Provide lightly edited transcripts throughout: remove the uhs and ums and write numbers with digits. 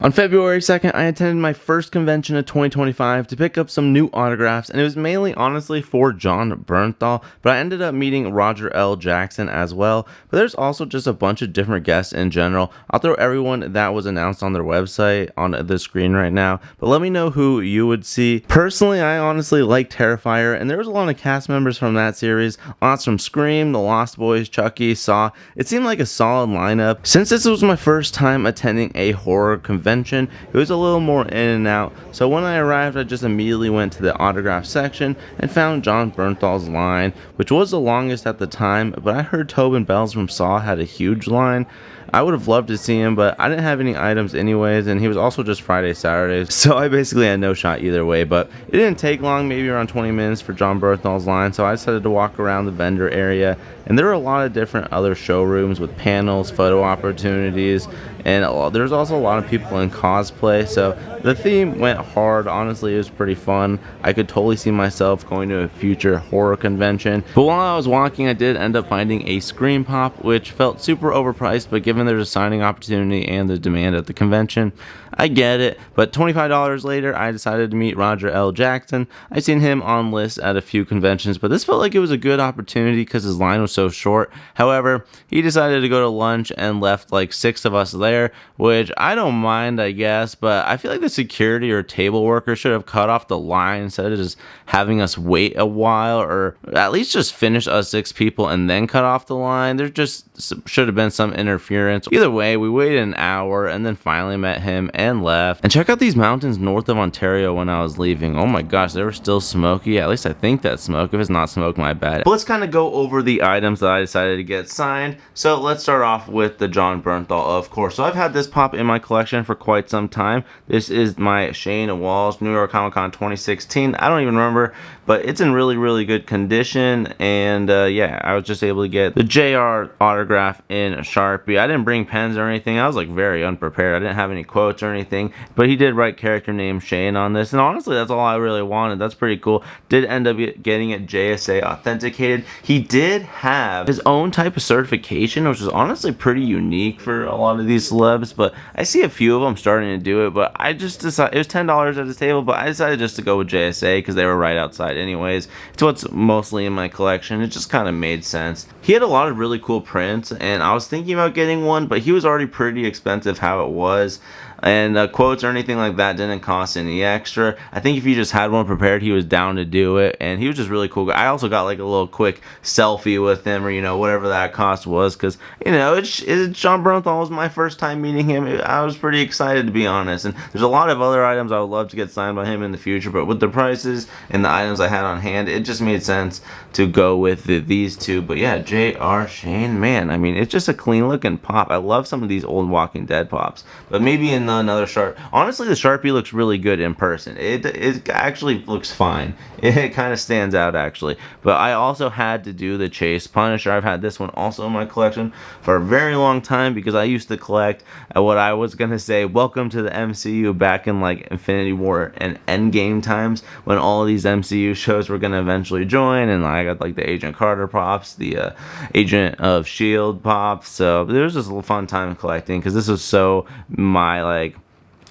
On February 2nd, I attended my first convention of 2025 to pick up some new autographs, and it was mainly honestly for Jon Bernthal, but I ended up meeting Roger L. Jackson as well. But there's also just a bunch of different guests in general. I'll throw everyone that was announced on their website on the screen right now, but let me know who you would see. Personally, I honestly like Terrifier, and there was a lot of cast members from that series. Lots from Scream, The Lost Boys, Chucky, Saw. It seemed like a solid lineup. Since this was my first time attending a horror convention, it was a little more in and out, so when I arrived I just immediately went to the autograph section and found Jon Bernthal's line, which was the longest at the time, but I heard Tobin Bells from Saw had a huge line. I would have loved to see him, but I didn't have any items anyways, and he was also just Friday, Saturdays, so I basically had no shot either way. But it didn't take long, maybe around 20 minutes for Jon Bernthal's line, so I decided to walk around the vendor area, and there were a lot of different other showrooms with panels, photo opportunities, and there's also a lot of people in cosplay, so the theme went hard. Honestly, it was pretty fun. I could totally see myself going to a future horror convention. But while I was walking, I did end up finding a Scream Pop, which felt super overpriced, but given there's a signing opportunity and the demand at the convention, I get it. But $25 later, I decided to meet Roger L. Jackson. I've seen him on lists at a few conventions, but this felt like it was a good opportunity because his line was so short. However, he decided to go to lunch and left like 6 of us there, which I don't mind, I guess, but I feel like the security or table worker should have cut off the line instead of just having us wait a while, or at least just finish us 6 people and then cut off the line. There just should have been some interference. Either way, we waited an hour and then finally met him and left. And check out these mountains north of Ontario when I was leaving. Oh my gosh, they were still smoky. At least I think that's smoke. If it's not smoke, my bad. But let's kind of go over the items that I decided to get signed. So let's start off with the Jon Bernthal, of course. So I've had this pop in my collection for quite some time. This is my Shane Walls New York Comic Con 2016. I don't even remember, but it's in really good condition. And yeah, I was just able to get the JR autograph in a Sharpie. I didn't bring pens or anything. I was like very unprepared. I didn't have any quotes or anything, but he did write character name Shane on this, and honestly that's all I really wanted. That's pretty cool. Did end up getting it JSA authenticated. He did have his own type of certification, which is honestly pretty unique for a lot of these celebs, but I see a few of them starting to do it. But I just decided, it was $10 at his table, but I decided just to go with JSA because they were right outside anyways. It's what's mostly in my collection. It just kind of made sense. He had a lot of really cool prints, and I was thinking about getting one, but he was already pretty expensive how it was. And quotes or anything like that didn't cost any extra. I think if you just had one prepared, he was down to do it, and he was just really cool. I also got like a little quick selfie with him, or whatever that cost was, because it's Jon Bernthal was my first time meeting him. I was pretty excited, to be honest. And there's a lot of other items I would love to get signed by him in the future, but with the prices and the items I had on hand, it just made sense to go with these two. But yeah, J.R. Shane, man, I mean, it's just a clean looking pop. I love some of these old Walking Dead pops, but maybe in another Sharpie. Honestly, the Sharpie looks really good in person. It actually looks fine. It kind of stands out, actually. But I also had to do the Chase Punisher. I've had this one also in my collection for a very long time because I used to collect what I was going to say, welcome to the MCU, back in like Infinity War and Endgame times, when all of these MCU shows were going to eventually join, and I got like the Agent Carter pops, the Agent of S.H.I.E.L.D. pops. So there was just a fun time collecting because this was so my like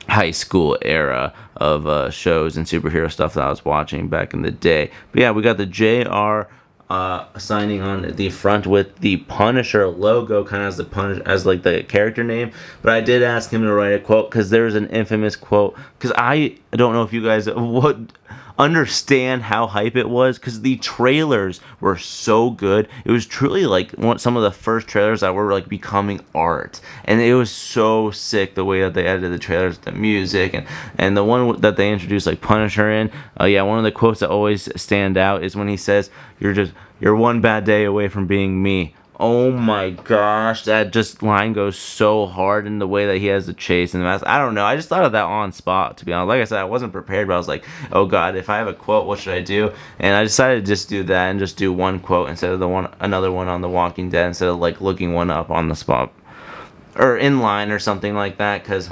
high school era of shows and superhero stuff that I was watching back in the day. But yeah, we got the JR signing on the front with the Punisher logo, kind of as the Punisher, as like the character name. But I did ask him to write a quote because there's an infamous quote, because I don't know if you guys would understand how hype it was, because the trailers were so good. It was truly like some of the first trailers that were like becoming art, and it was so sick the way that they edited the trailers, the music, and the one that they introduced like Punisher in. Yeah, one of the quotes that always stand out is when he says, "You're one bad day away from being me." Oh my gosh, that just line goes so hard in the way that he has the chase and the mask. I don't know, I just thought of that on spot, to be honest. Like I said, I wasn't prepared, but I was like, oh god, if I have a quote, what should I do? And I decided to just do that and just do one quote instead of another one on The Walking Dead, instead of like looking one up on the spot or in line or something like that, because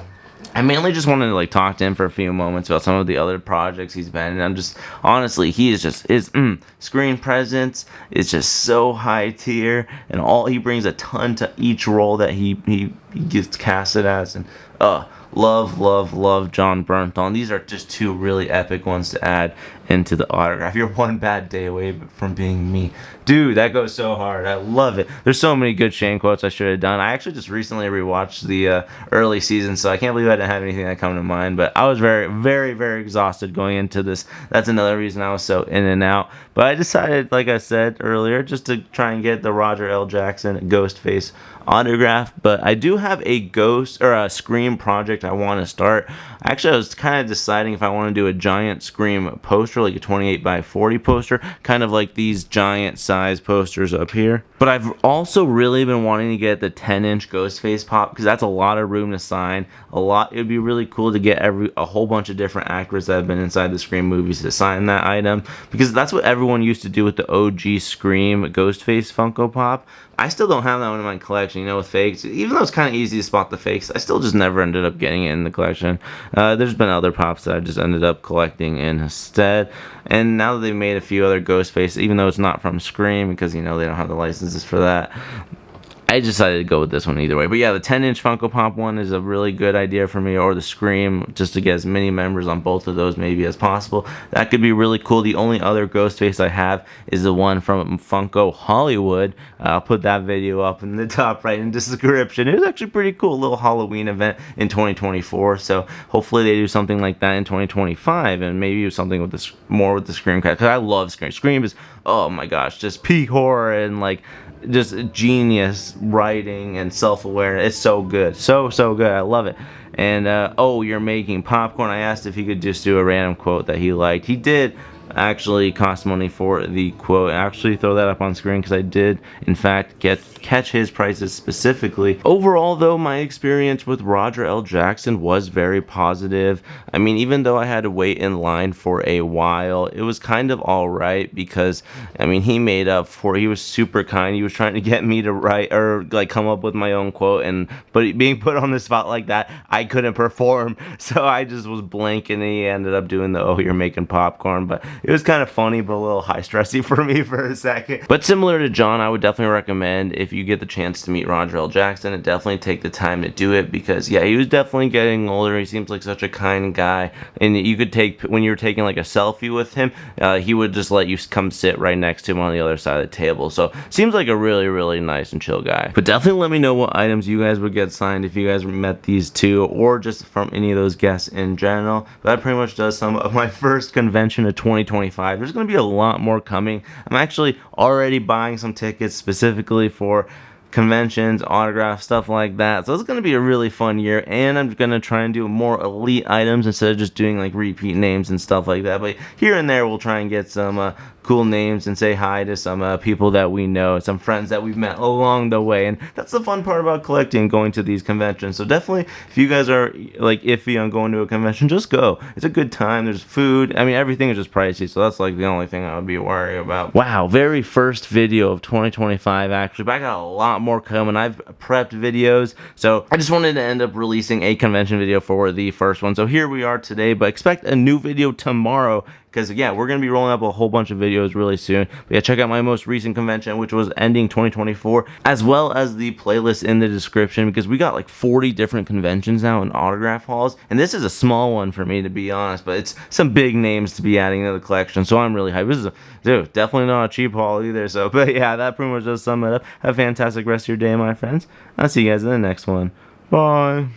I mainly just wanted to like talk to him for a few moments about some of the other projects he's been in. I'm just, honestly, he is just, his screen presence is just so high tier, and he brings a ton to each role that he gets casted as, and love Jon Bernthal. And these are just two really epic ones to add into the autograph. You're one bad day away from being me. Dude, that goes so hard. I love it. There's so many good Shane quotes I should have done. I actually just recently rewatched the early season, so I can't believe I didn't have anything that come to mind. But I was very exhausted going into this. That's another reason I was so in and out. But I decided, like I said earlier, just to try and get the Roger L. Jackson Ghostface autograph. But I do have a Ghost or a Scream project I want to start. Actually, I was kind of deciding if I want to do a giant Scream poster, like a 28 by 40 poster, kind of like these giant size posters up here. But I've also really been wanting to get the 10-inch Ghostface pop, because that's a lot of room to sign. It would be really cool to get a whole bunch of different actors that have been inside the Scream movies to sign that item, because that's what everyone used to do with the OG Scream Ghostface Funko Pop. I still don't have that one in my collection, you know, with fakes. Even though it's kind of easy to spot the fakes, I still just never ended up getting it in the collection. There's been other pops that I just ended up collecting instead. And now that they've made a few other Ghostface, even though it's not from Scream, because, you know, they don't have the licenses for that, I decided to go with this one either way. But yeah, the 10-inch Funko Pop one is a really good idea for me, or the Scream, just to get as many members on both of those maybe as possible. That could be really cool. The only other Ghostface I have is the one from Funko Hollywood. I'll put that video up in the top right in the description. It was actually pretty cool, a little Halloween event in 2024. So hopefully they do something like that in 2025, and maybe something with the more with the Scream cat, because I love Scream. Scream is, oh my gosh, just peak horror and like just genius writing and self-awareness. It's so good, so good. I love it. And oh, you're making popcorn. I asked if he could just do a random quote that he liked. He did actually cost money for the quote. Actually throw that up on screen, because I did in fact catch his prices specifically. Overall though, my experience with Roger L. Jackson was very positive. I mean, even though I had to wait in line for a while, it was kind of alright, because I mean, he made up for it. He was super kind. He was trying to get me to write or like come up with my own quote, but being put on the spot like that, I couldn't perform, so I just was blank, and he ended up doing the "oh, you're making popcorn." But it was kind of funny, but a little high stressy for me for a second. But similar to John, I would definitely recommend, if you get the chance to meet Roger L. Jackson, to definitely take the time to do it, because yeah, he was definitely getting older. He seems like such a kind guy, and you could take, when you were taking like a selfie with him, he would just let you come sit right next to him on the other side of the table. So seems like a really nice and chill guy. But definitely let me know what items you guys would get signed if you guys met these two, or just from any of those guests in general. But that pretty much does sum up my first convention of 2025. There's going to be a lot more coming. I'm actually already buying some tickets specifically for conventions, autographs, stuff like that. So it's going to be a really fun year, and I'm going to try and do more elite items instead of just doing like repeat names and stuff like that. But here and there we'll try and get some cool names and say hi to some people that we know, some friends that we've met along the way. And that's the fun part about collecting, going to these conventions. So definitely, if you guys are like iffy on going to a convention, just go. It's a good time. There's food. I mean, everything is just pricey, so that's like the only thing I would be worried about. Wow, very first video of 2025 actually, but I got a lot more coming. I've prepped videos, so I just wanted to end up releasing a convention video for the first one. So here we are today, but expect a new video tomorrow, because yeah, we're going to be rolling up a whole bunch of videos really soon. But yeah, check out my most recent convention, which was ending 2024, as well as the playlist in the description, because we got like 40 different conventions now in autograph halls, and this is a small one for me, to be honest, but it's some big names to be adding to the collection, so I'm really hyped. This is dude, definitely not a cheap haul either. So, but yeah, that pretty much does sum it up. Have a fantastic rest of your day, my friends. I'll see you guys in the next one. Bye.